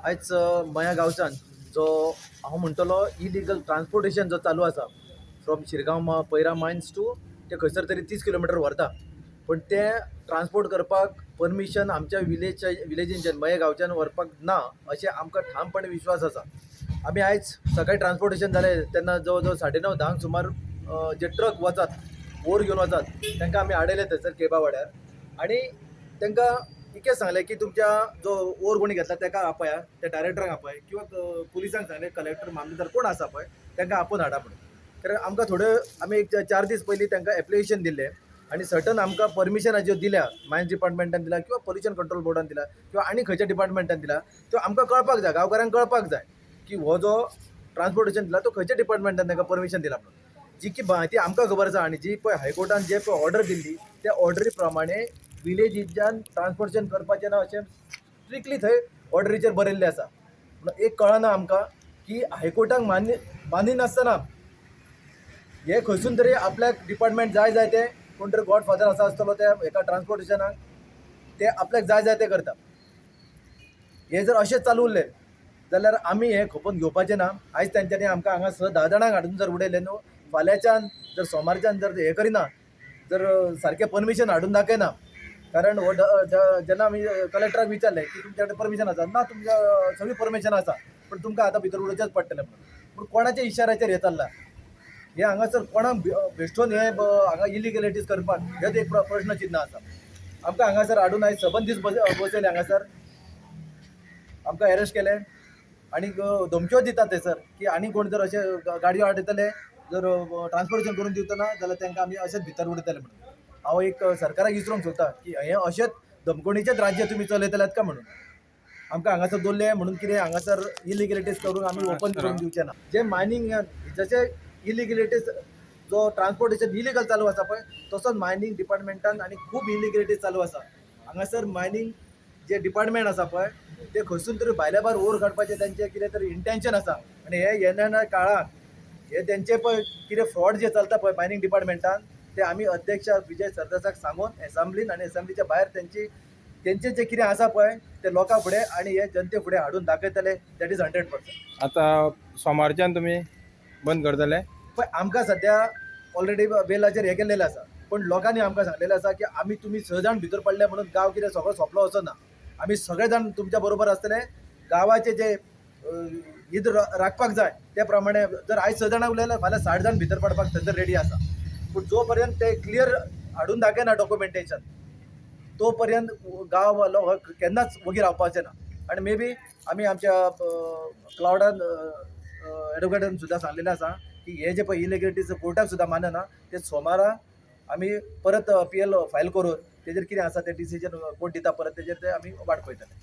आयज मया गांवच्यान जो हांव म्हणटलो इलिगल ट्रान्सपोर्टेशन जो चालू आसा फ्रॉम शिरगांव पैरा मायन्स टू ते खंयसर तरी 30 किलोमीटर व्हरता. पण ते ट्रान्सपोर्ट करपाक परमिशन आमच्या विलेजींच्यान मया गांवच्यान व्हरपाक ना अशें आमकां ठामपणे विश्वास आसा. आमी आयज सकाळी ट्रान्सपोर्टेशन जालें तेन्ना जवळ जवळ 9:30 सुमार जे ट्रक वतात ओर घेवन वतात तांकां आमी आडयले थंयसर केबा वाड्यार आनी तांकां इतकें सांगलें की तुमच्या जो ओर कोणी घेतला ताका आपया, त्या डायरेक्टराक आपय किंवा पुलिसांक सांगलें कलेक्टर मामलेदार कोण आसा पळय तांकां आपोवन हाडा म्हणून. कारण आमकां थोड्यो आमी एक 4 दीस पयलीं तांकां एप्लिकेशन दिल्लें आनी सर्टन आमकां परमिशनां ज्यो दिल्या मायन्स डिपार्टमेंटान दिला किंवा पोल्युशन कंट्रोल बोर्डान दिला किंवा आनी खंयच्या डिपार्टमेंटान दिला त्यो आमकां कळपाक जाय, गांवकारांक कळपाक जाय की हो जो ट्रान्सपोर्टेशन दिला तो खंयच्या डिपार्टमेंटान तांकां परमिशन दिला म्हणून. जी की म्हायती आमकां खबर आसा आनी जी पळय हायकोर्टान जे पळय ऑर्डर दिल्ली त्या ऑर्डरी प्रमाणे विलेजीच्यान ट्रान्सपोर्टेशन करपाचें ना अशें स्ट्रिक्टली थंय ऑर्डरीचेर बरयल्लें आसा. पूण एक कळना आमकां की हायकोर्टाक मान्य नासतना हे खंयसून तरी आपल्याक डिपार्टमेंट जाय ते कोण तरी गॉडफादर आसतलो त्या एका ट्रान्सपोर्टेशनाक ते आपल्याक जाय ते करता. हे जर अशेंच चालू उरलें जाल्यार आमी हें खपोवन घेवपाचें ना. आयज तेंच्यांनी आमकां हांगा 10 जाणांक हाडून जर उडयलें न्हू, फाल्यांच्यान जर सोमारच्यान जर हें करिना, जर सारकें परमिशन हाडून दाखयना, कारण हो जेन्ना आमी कलेक्टराक विचारलें की तुमच्या कडेन परमिशन आसा, ना तुमच्या सगळी परमिशन आसा पण तुमकां आतां भितर उडोवचेंच पडटलें म्हणून. पूण कोणाच्या इशाऱ्याचेर हें चल्लां? हे हांगासर कोणाक भेश्टोवन हे हांगा इलिगलिटीज करपाक हेच एक प्रश्न चिन्ह आसा. आमकां हांगासर हाडून आयज 7 दीस बसयले हांगासर, आमकां एरेस्ट केलें आनी धमक्यो दितात थंयसर की आनी कोण जर अशे गाडयो हाडयतले जर ट्रान्सपोर्टेशन करून दिवतना जाल्यार तांकां आमी अशेंच भितर उडयतले म्हणून. हांव एक सरकाराक विचारूंक सोदता की हे अशेंच धमकोणीचेच राज्य तुमी चलयतल्यात का म्हणून. आमकां हांगासर दवरले म्हणून कितें हांगासर इलिगलिटीज करून आमी ओपन करून दिवचे ना. जे मायनींग जशे इलिगलिटीज जो ट्रान्सपोर्टेशन इलिगल चालू आसा पळय तसोच मायनींग डिपार्टमेंटान आनी खूब इलिगलिटीज चालू आसा. हांगासर मायनींग जे डिपार्टमेंट आसा पळय ते खंयसून तरी भायल्या भायर ओर काडपाचें तेंचें कितें तरी इंटेंशन आसा. आनी हे येणाऱ्या काळाक हे तेंचे पळय कितें फ्रॉड जे चलता पळय मायनींग डिपार्टमेंटान ते आमी अध्यक्ष विजय सरदेसाक सांगून एसेंब्लीन आनी एसेंब्लीच्या भायर तेंचें जे कितें आसा पळय ते लोकां फुडें आनी हे जनते फुडें हाडून दाखयतले. That is 100%. आता सोमारच्यान तुमी बंद करतले? पण आमकां सध्या ऑलरेडी बेलाचेर हे केल्लेलें आसा. पण लोकांनी आमकां सांगलेलें आसा की आमी तुमी 6 जाण भितर पडले म्हणून गांव कितें सगळो सोंपलो असो ना. आमी सगळे जाण तुमच्या बरोबर आसतले. गांवाचे जे हीत राखपाक जाय त्या प्रमाणे जर आयज 6 जाणां उलयल्यार फाल्यां 60 जाण भितर पडपाक थंयसर रेडी आसा. पूण जो पर्यंत ते क्लियर हाडून दाखयना डॉक्युमेंटेशन तो पर्यंत गांव लोक केन्नाच वगी रावपाचे ना. आनी मे बी आमी आमच्या क्लाउडान एडवोकेटान सुद्दां सांगलेलें आसा की हे जे पळय इलिगलिटीज कोर्टाक सुद्दां मानना ते सोमारा आमी परत PL फायल करून तेजेर कितें आसा ते डिसिजन कोर्ट दिता परत तेजेर ते आमी वाट पळयतले.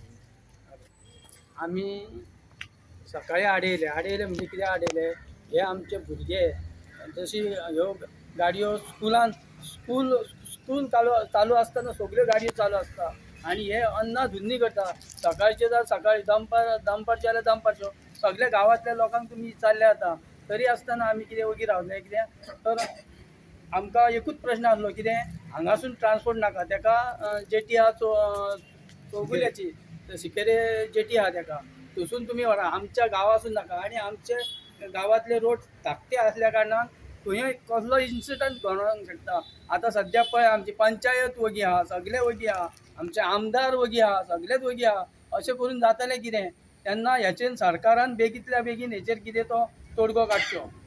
आमी सकाळी आडयले म्हणजे कितें आडयले हे आमचे भुरगे जशी ह्यो गाडयो स्कूल चालू आसतना सगळ्यो गाडयो चालू आसता आनी हे अन्नाधुन्नी करता. सकाळचे जाल्यार सकाळी दनपारचे जाल्यार दनपारच्यो सगळ्या गांवांतल्या लोकांक तुमी विचारले आता तरी आसतना आमी कितें वगी रावले कितें. तर आमकां एकूच प्रश्न आसलो कितें हांगासून ट्रान्सपोर्ट नाका ताका जेटी आहा चौगुल्याची सिकेरे जेटी आहा ताका थंयसून तुमी व्हरा आमच्या गांवासून नाका. आनी आमचे गांवांतले रोड धाकटे आसल्या कारणान खंय कसलो इन्सिडंट घडोंक शकता. आतां सद्या पळय आमची पंचायत वगी आहा, सगळे वगी आहा, आमचे आमदार वगी आहा, सगळेच वगी आहा. अशें करून जातलें कितें तेन्ना हेचेर सरकारान बेगींतल्या बेगीन हेचेर कितें तो तोडगो काडचो.